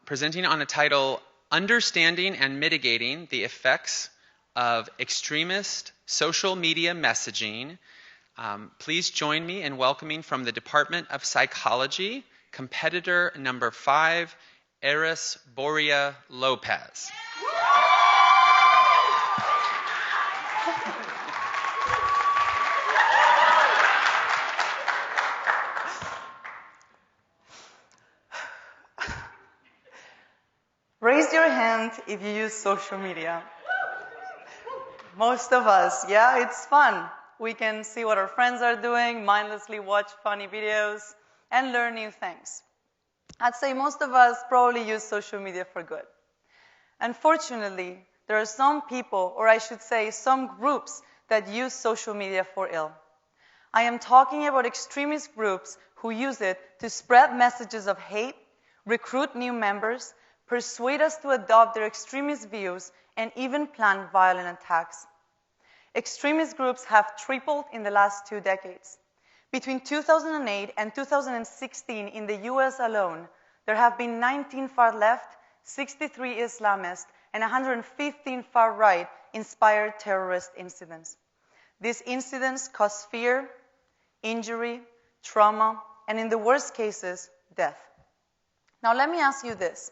presenting on a title, Understanding and Mitigating the Effects of Extremist Social Media Messaging. Please join me in welcoming from the Department of Psychology, competitor number 5, Boira Lopez. Raise your hand if you use social media. Most of us, yeah, it's fun. We can see what our friends are doing, mindlessly watch funny videos, and learn new things. I'd say most of us probably use social media for good. Unfortunately, there are some people, or I should say some groups, that use social media for ill. I am talking about extremist groups who use it to spread messages of hate, recruit new members, persuade us to adopt their extremist views, and even plan violent attacks. Extremist groups have tripled in the last 2 decades. Between 2008 and 2016 in the US alone, there have been 19 far-left, 63 Islamist, and 115 far-right inspired terrorist incidents. These incidents cause fear, injury, trauma, and in the worst cases, death. Now let me ask you this.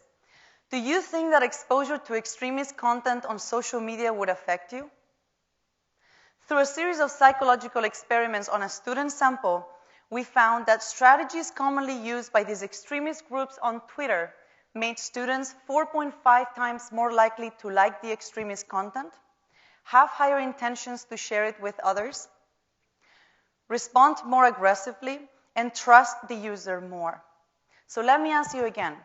Do you think that exposure to extremist content on social media would affect you? Through a series of psychological experiments on a student sample, we found that strategies commonly used by these extremist groups on Twitter made students 4.5 times more likely to like the extremist content, have higher intentions to share it with others, respond more aggressively, and trust the user more. So let me ask you again.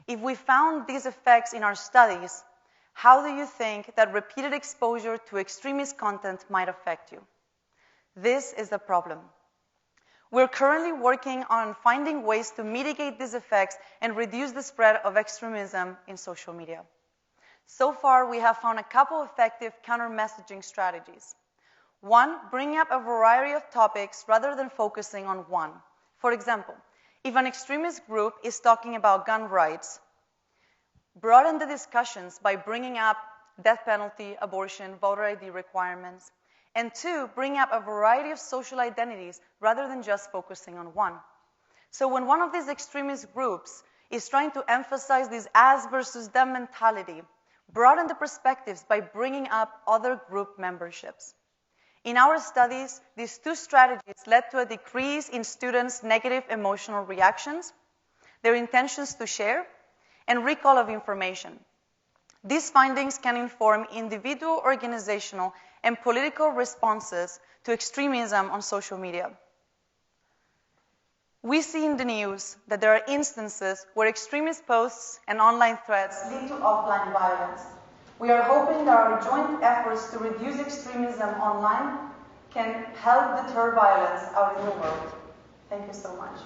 If we found these effects in our studies, how do you think that repeated exposure to extremist content might affect you? This is the problem. We're currently working on finding ways to mitigate these effects and reduce the spread of extremism in social media. So far, we have found a couple effective counter-messaging strategies. One, bringing up a variety of topics rather than focusing on one. For example, if an extremist group is talking about gun rights, broaden the discussions by bringing up death penalty, abortion, voter ID requirements. And 2, bring up a variety of social identities rather than just focusing on one. So when one of these extremist groups is trying to emphasize this us versus them mentality, broaden the perspectives by bringing up other group memberships. In our studies, these 2 strategies led to a decrease in students' negative emotional reactions, their intentions to share, and recall of information. These findings can inform individual, organizational, and political responses to extremism on social media. We see in the news that there are instances where extremist posts and online threats lead to offline violence. We are hoping that our joint efforts to reduce extremism online can help deter violence out in the world. Thank you so much.